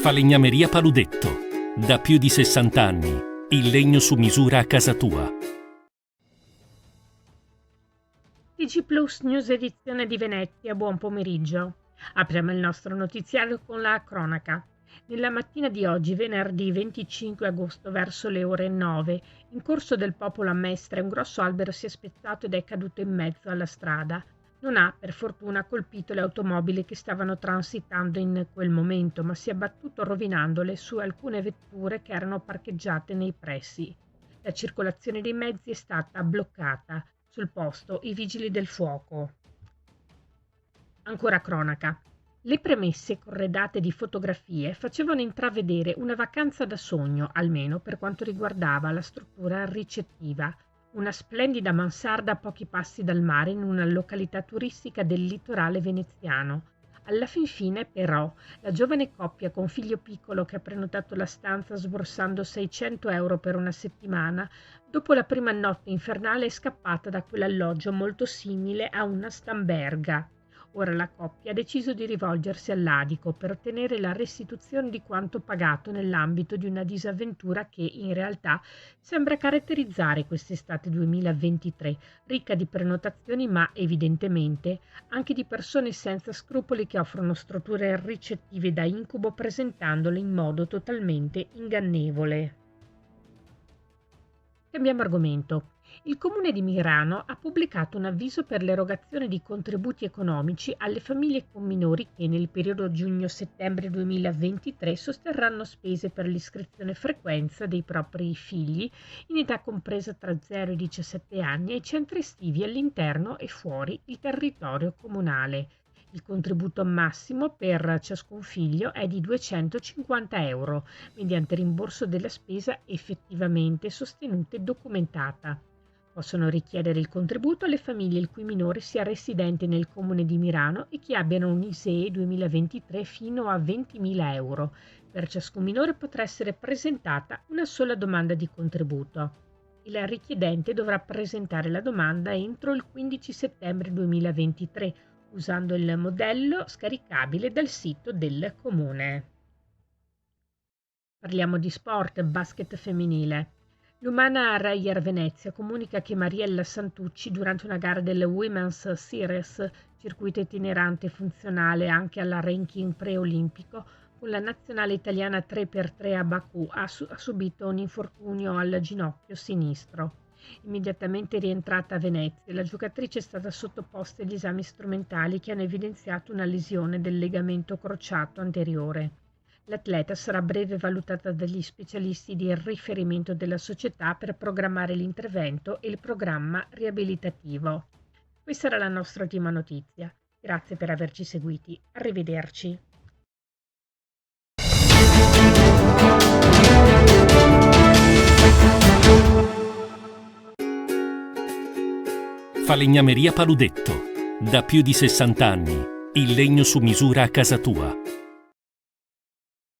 Falegnameria Paludetto. Da più di 60 anni. Il legno su misura a casa tua. TG Plus News edizione di Venezia, buon pomeriggio. Apriamo il nostro notiziario con la cronaca. Nella mattina di oggi, venerdì 25 agosto, verso le ore 9, in corso del Popolo a Mestre, un grosso albero si è spezzato ed è caduto in mezzo alla strada. Non ha, per fortuna, colpito le automobili che stavano transitando in quel momento, ma si è abbattuto rovinandole su alcune vetture che erano parcheggiate nei pressi. La circolazione dei mezzi è stata bloccata. Sul posto i vigili del fuoco. Ancora cronaca. Le premesse corredate di fotografie facevano intravedere una vacanza da sogno, almeno per quanto riguardava la struttura ricettiva. Una splendida mansarda a pochi passi dal mare in una località turistica del litorale veneziano. Alla fin fine, però, la giovane coppia con figlio piccolo che ha prenotato la stanza sborsando 600 euro per una settimana, dopo la prima notte infernale è scappata da quell'alloggio molto simile a una stamberga. Ora la coppia ha deciso di rivolgersi all'Adico per ottenere la restituzione di quanto pagato nell'ambito di una disavventura che, in realtà, sembra caratterizzare quest'estate 2023, ricca di prenotazioni ma, evidentemente, anche di persone senza scrupoli che offrono strutture ricettive da incubo presentandole in modo totalmente ingannevole. Cambiamo argomento. Il Comune di Mirano ha pubblicato un avviso per l'erogazione di contributi economici alle famiglie con minori che nel periodo giugno-settembre 2023 sosterranno spese per l'iscrizione e frequenza dei propri figli in età compresa tra 0 e 17 anni ai centri estivi all'interno e fuori il territorio comunale. Il contributo massimo per ciascun figlio è di 250 euro, mediante rimborso della spesa effettivamente sostenuta e documentata. Possono richiedere il contributo le famiglie il cui minore sia residente nel comune di Mirano e che abbiano un ISEE 2023 fino a 20.000 euro. Per ciascun minore potrà essere presentata una sola domanda di contributo. Il richiedente dovrà presentare la domanda entro il 15 settembre 2023, usando il modello scaricabile dal sito del comune. Parliamo di sport, basket femminile. L'Umana Reyer Venezia comunica che Mariella Santucci, durante una gara del Women's Series, circuito itinerante funzionale anche alla ranking preolimpico, con la nazionale italiana 3x3 a Baku, ha subito un infortunio al ginocchio sinistro. Immediatamente rientrata a Venezia, la giocatrice è stata sottoposta agli esami strumentali che hanno evidenziato una lesione del legamento crociato anteriore. L'atleta sarà a breve valutata dagli specialisti di riferimento della società per programmare l'intervento e il programma riabilitativo. Questa era la nostra ultima notizia. Grazie per averci seguiti. Arrivederci. Falegnameria Paludetto. Da più di 60 anni. Il legno su misura a casa tua.